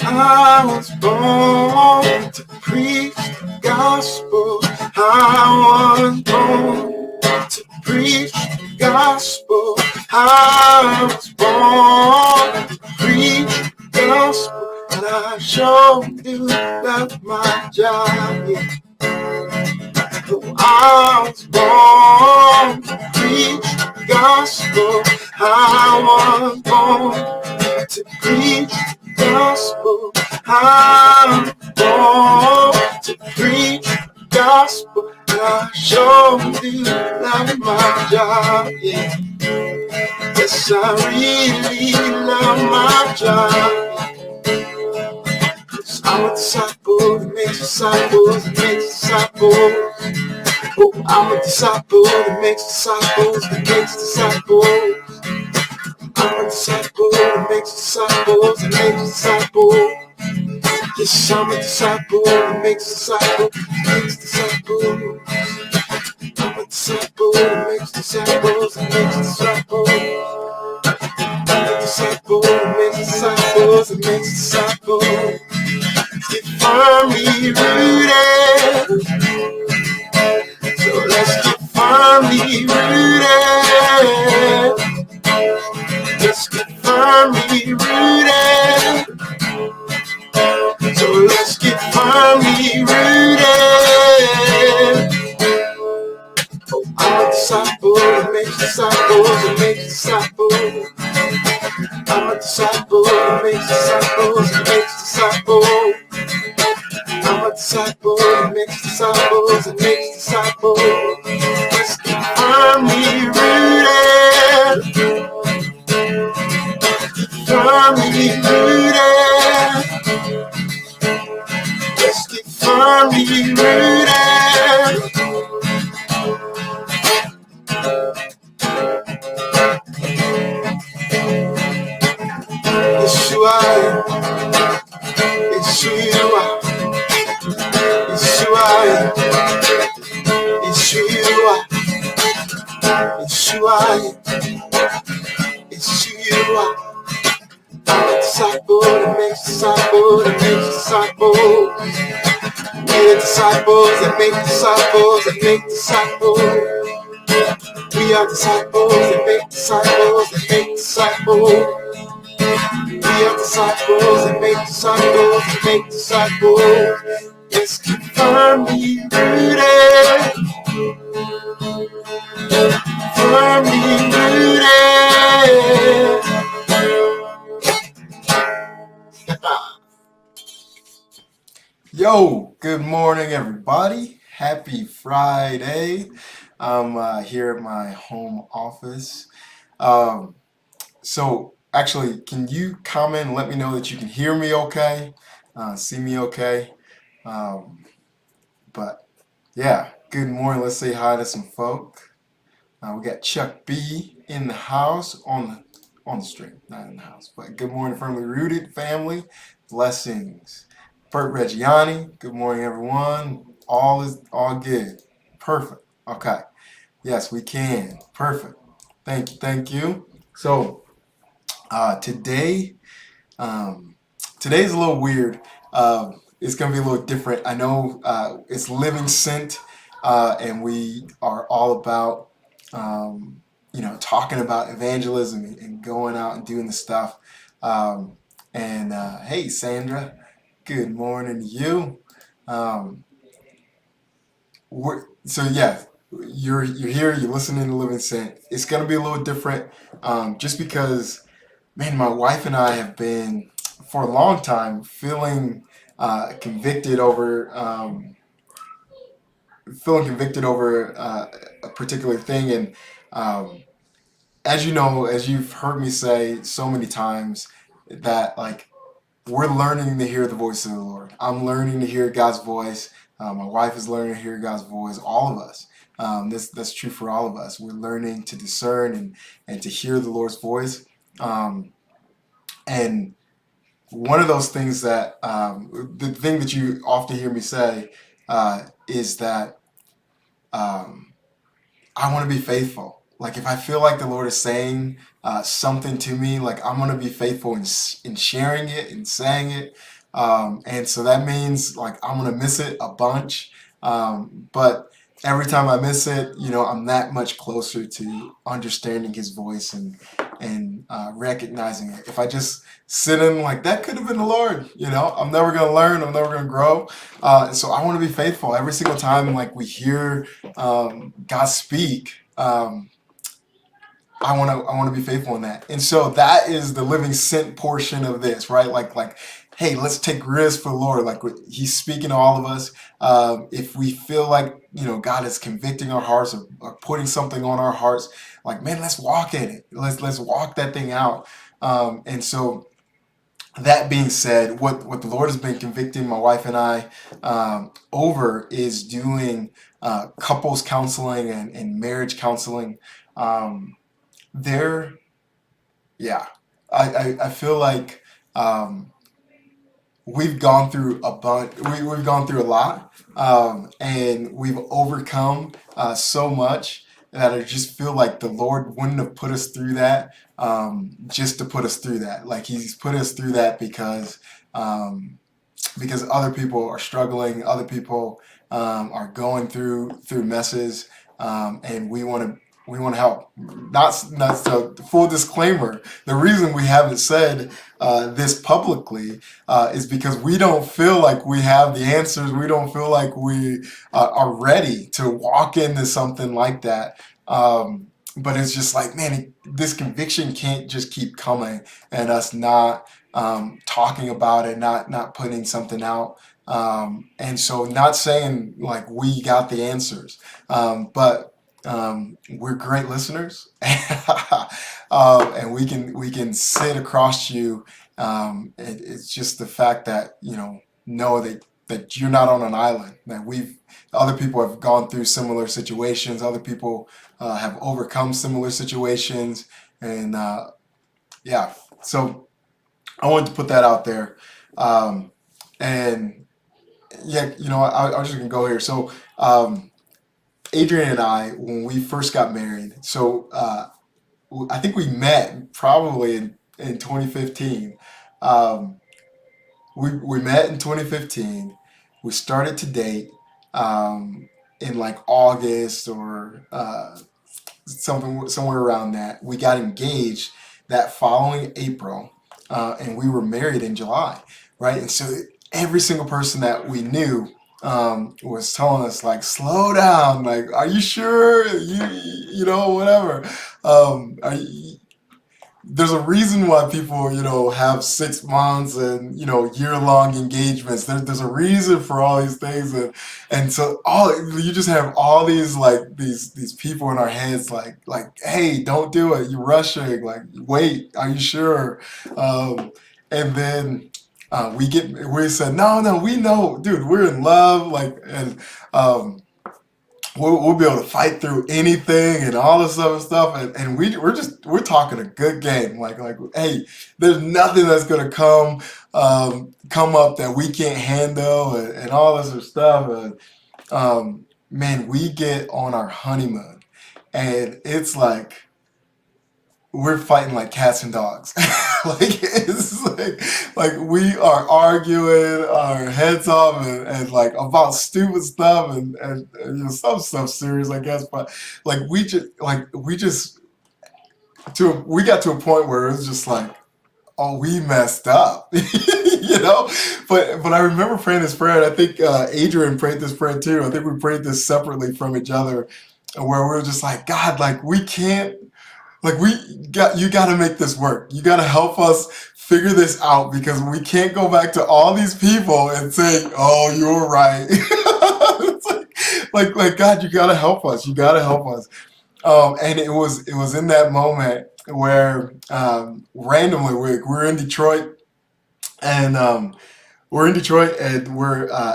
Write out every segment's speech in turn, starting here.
I was born to preach the gospel. I was born to preach the gospel. I was born to preach the gospel. And I sure do love my job. Yeah. I was born to preach the gospel. I was born to preach the gospel. I'm born to preach the gospel. I sure do love my job. Yeah. Yes, I really love my job. I'm a disciple that makes disciples that makes disciples. Oh, I'm a disciple that makes disciples that makes disciples. I'm a disciple that makes disciples that makes disciples. Yes, I'm a disciple that makes disciples that makes disciples. I'm a disciple that makes disciples that makes disciples. I'm a disciple that makes disciples that makes disciples. Get firmly rooted. So let's get firmly rooted. Let's get firmly rooted. So let's get firmly rooted. Oh, I'm a disciple that makes disciples that makes disciples. I'm a disciple that makes disciples that makes disciples. I'm a disciple that makes disciples that makes disciples. Let's get firmly rooted. Firmly rooted. Let's get firmly rooted. Yeshua, Yeshua, Yeshua, Yeshua, Yeshua, Yeshua. I'm a disciple that makes disciples that makes disciples. We're disciples that make disciples that make disciples. We are disciples that make disciples that make disciples. We are disciples that make disciples that make disciples. Let's get firmly rooted. Firmly rooted. Yo, good morning, everybody. Happy Friday. I'm here at my home office. So actually, can you comment and let me know that you can hear me okay, see me okay? But yeah, good morning. Let's say hi to some folk. We got Chuck B in the house on the stream, not in the house. But good morning, firmly rooted family. Blessings. Bert Reggiani. Good morning, everyone. All good. Perfect. Okay. Yes, we can. Perfect. Thank you. Thank you. So today's a little weird. It's gonna be a little different. I know it's Living Sent, and we are all about talking about evangelism and going out and doing the stuff. Hey, Sandra, good morning to you. So yeah, you're here. You're listening to Living Sent. It's gonna be a little different, just because, man, my wife and I have been for a long time feeling convicted over a particular thing, and as you know, as you've heard me say so many times, that like we're learning to hear the voice of the Lord. I'm learning to hear God's voice. My wife is learning to hear God's voice. All of us. That's true for all of us. We're learning to discern and to hear the Lord's voice. And one of those things that the thing that you often hear me say is that I want to be faithful. Like if I feel like the Lord is saying something to me, like I'm gonna be faithful in sharing it and saying it. And so that means like I'm gonna miss it a bunch. But every time I miss it, I'm that much closer to understanding his voice and recognizing it. If I just sit in like that could have been the Lord, I'm never gonna learn, I'm never gonna grow. And so I want to be faithful every single time like we hear God speak. I want to be faithful in that. And so that is the living sent portion of this, right? Like, hey, let's take risks for the Lord. Like he's speaking to all of us. If we feel like, God is convicting our hearts or putting something on our hearts, like, man, let's walk in it. Let's walk that thing out. And so that being said, what the Lord has been convicting my wife and I over is doing couples counseling and marriage counseling. There, yeah, I feel like we've gone through a bunch. We've gone through a lot, and we've overcome so much that I just feel like the Lord wouldn't have put us through that just to put us through that. Like He's put us through that because other people are struggling, other people are going through messes, and we want to help. Not so. Full disclaimer: the reason we haven't said this publicly is because we don't feel like we have the answers. We don't feel like we are ready to walk into something like that. But it's just like, man, this conviction can't just keep coming, and us not talking about it, not putting something out. And so, not saying like we got the answers, but we're great listeners, and we can sit across you. It's just the fact that know that you're not on an island. That other people have gone through similar situations. Other people have overcome similar situations, and yeah. So I wanted to put that out there, and yeah, I was just gonna go here. So. Adrian and I, when we first got married, so I think we met probably in 2015. Um, we met in 2015. We started to date in like August or something somewhere around that. We got engaged that following April, and we were married in July, right? And so every single person that we knew was telling us like, slow down, like, are you sure? Whatever. Are you, there's a reason why people, have 6 months and, year-long engagements. There's a reason for all these things. And so you just have all these, like, these people in our heads, like, hey, don't do it. You're rushing. Like, wait, are you sure? And then we said, no, we know, dude, we're in love. Like, and, we'll be able to fight through anything and all this other stuff, and we're talking a good game, like hey, there's nothing that's gonna come up that we can't handle, and all this other stuff, and man, we get on our honeymoon and it's like we're fighting like cats and dogs. Like it's like we are arguing our heads off and like about stupid stuff and some stuff serious, I guess. But like we just we got to a point where it was just like, oh, we messed up, But I remember praying this prayer. And I think Adrian prayed this prayer too. I think we prayed this separately from each other, where we were just like, God, like we can't. Like you got to make this work. You got to help us figure this out because we can't go back to all these people and say, "Oh, you were right." It's like God, you got to help us. You got to help us. And it was in that moment where randomly we're in Detroit and we're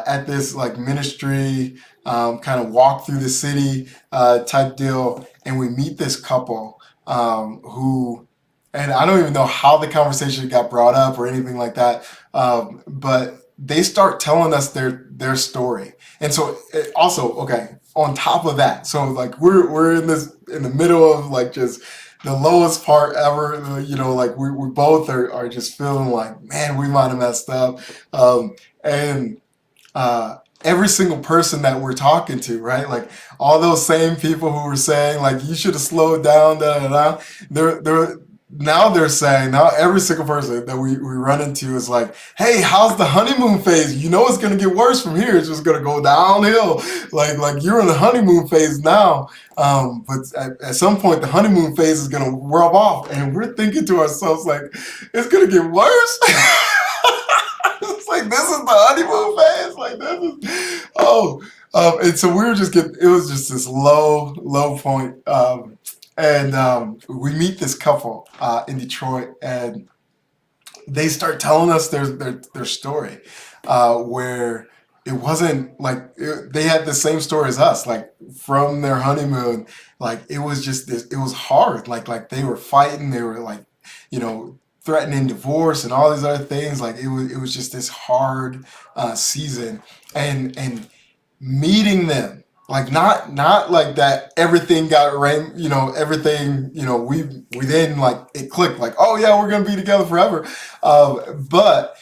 at this like ministry kind of walk through the city type deal, and we meet this couple who, and I don't even know how the conversation got brought up or anything like that, but they start telling us their story, and so also okay. On top of that, so like we're in the middle of like just the lowest part ever. Like we both are just feeling like, man, we might have messed up. And every single person that we're talking to, right? Like all those same people who were saying like you should have slowed down, da da da. They're now they're saying now every single person that we run into is like, hey, how's the honeymoon phase? You know it's gonna get worse from here. It's just gonna go downhill. Like you're in the honeymoon phase now. But at some point the honeymoon phase is gonna rub off, and we're thinking to ourselves like, it's gonna get worse. It's like this is the honeymoon phase. Like this is and so we were just getting. It was just this low point. And we meet this couple in Detroit, and they start telling us their story, where it wasn't like they had the same story as us, like from their honeymoon. Like it was just this. It was hard. Like they were fighting. They were like, you know, threatening divorce and all these other things. Like it was just this hard season, and meeting them, like not like that everything got rain, everything, we then like it clicked like, oh yeah, we're gonna be together forever. But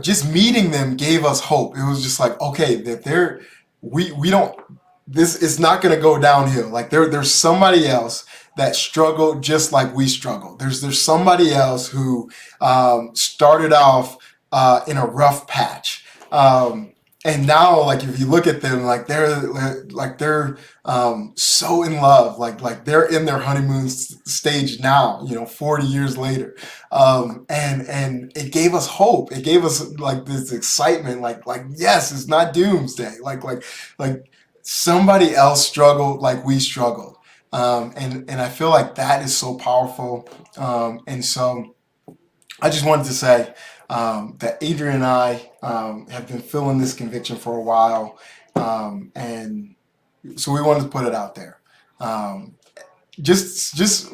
just meeting them gave us hope. It was just like, okay, that we don't, this is not gonna go downhill. Like there's somebody else that struggled just like we struggled. There's somebody else who started off in a rough patch. And now, like if you look at them, like they're so in love, like they're in their honeymoon stage now, 40 years later. And it gave us hope. It gave us like this excitement, like yes, it's not doomsday. Like somebody else struggled like we struggled. And I feel like that is so powerful. And so I just wanted to say that Adrian and I have been feeling this conviction for a while, and so we wanted to put it out there. Um, just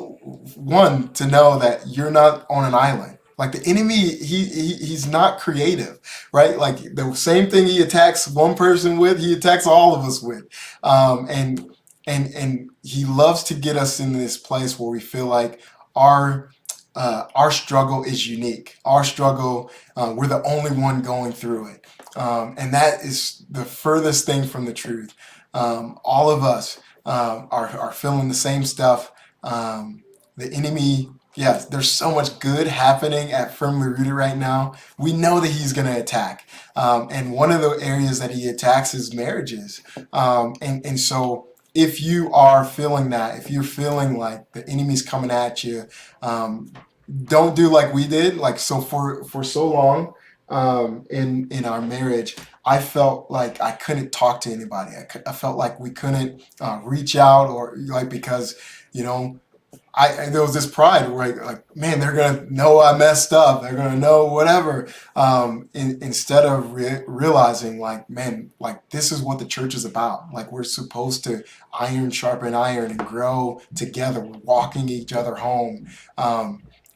one, to know that you're not on an island. Like the enemy, he's not creative, right? Like the same thing he attacks one person with, he attacks all of us with, and he loves to get us in this place where we feel like our our struggle is unique. Our struggle, we're the only one going through it. And that is the furthest thing from the truth. All of us are feeling the same stuff. The enemy, yes, there's so much good happening at Firmly Rooted right now. We know that he's going to attack. And one of the areas that he attacks is marriages. And so if you are feeling that, if you're feeling like the enemy's coming at you, don't do like we did. Like so for so long, in our marriage, I felt like I couldn't talk to anybody. I felt like we couldn't reach out, or like, because you know there was this pride where like, man, they're gonna know I messed up. They're gonna know whatever. Instead of realizing, like, man, like this is what the church is about. Like we're supposed to iron sharpen iron and grow together. We're walking each other home.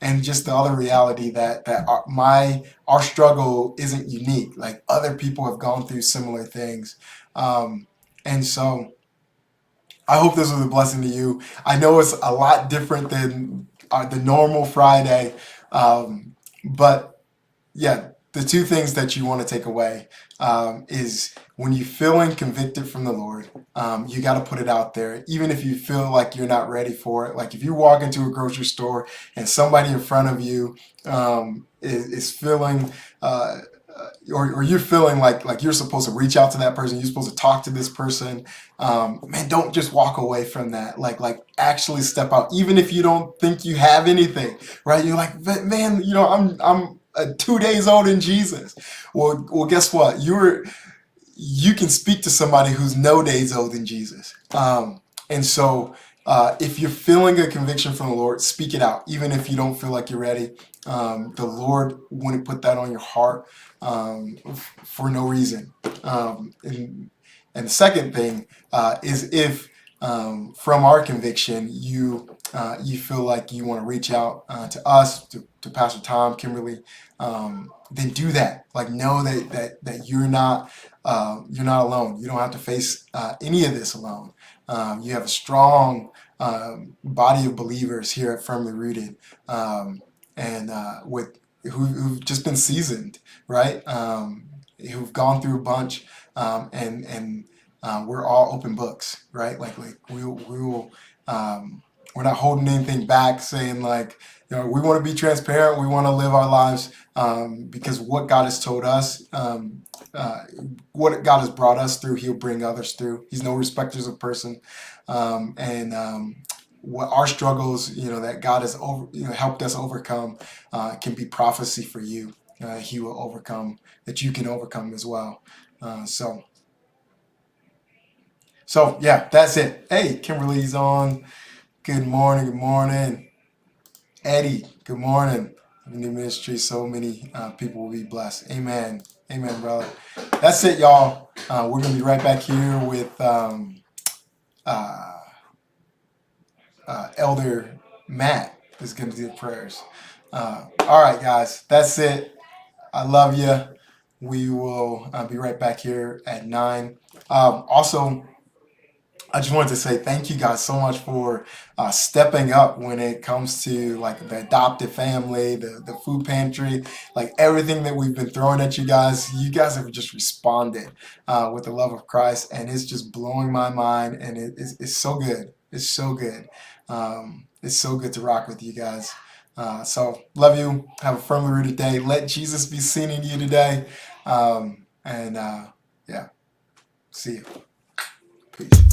And just the other reality that our struggle isn't unique. Like other people have gone through similar things, and so I hope this was a blessing to you. I know it's a lot different than the normal Friday, but yeah, the two things that you want to take away is when you're feeling convicted from the Lord, you got to put it out there, even if you feel like you're not ready for it. Like if you walk into a grocery store and somebody in front of you is feeling or you're feeling like you're supposed to reach out to that person, you're supposed to talk to this person, man, don't just walk away from that. Like actually step out, even if you don't think you have anything, right? You're like, man, I'm 2 days old in Jesus. Well, guess what? You can speak to somebody who's no days old in Jesus. And so if you're feeling a conviction from the Lord, speak it out, even if you don't feel like you're ready. The Lord wouldn't put that on your heart for no reason. And the second thing is if from our conviction you feel like you want to reach out to us to to Pastor Tom, Kimberly, then do that. Like, know that you're not alone. You don't have to face any of this alone. You have a strong body of believers here at Firmly Rooted, and who've just been seasoned, right? Who've gone through a bunch, and we're all open books, right? Like we will we're not holding anything back, saying like, we want to be transparent. We want to live our lives because what God has told us, what God has brought us through, He'll bring others through. He's no respecters of person, and what our struggles, that God has helped us overcome, can be prophecy for you. He will overcome, that you can overcome as well. So yeah, that's it. Hey, Kimberly's on. Good morning. Good morning. Eddie, good morning. New ministry, so many people will be blessed. Amen. Amen, brother. That's it, y'all. We're going to be right back here with Elder Matt is going to do the prayers. All right, guys. That's it. I love you. We will be right back here at 9. Also, I just wanted to say thank you guys so much for stepping up when it comes to like the adopted family, the food pantry, like everything that we've been throwing at you guys. You guys have just responded with the love of Christ, and it's just blowing my mind, and it's so good. It's so good. It's so good to rock with you guys. So love you. Have a firmly rooted day. Let Jesus be seen in you today. Yeah, see you. Peace.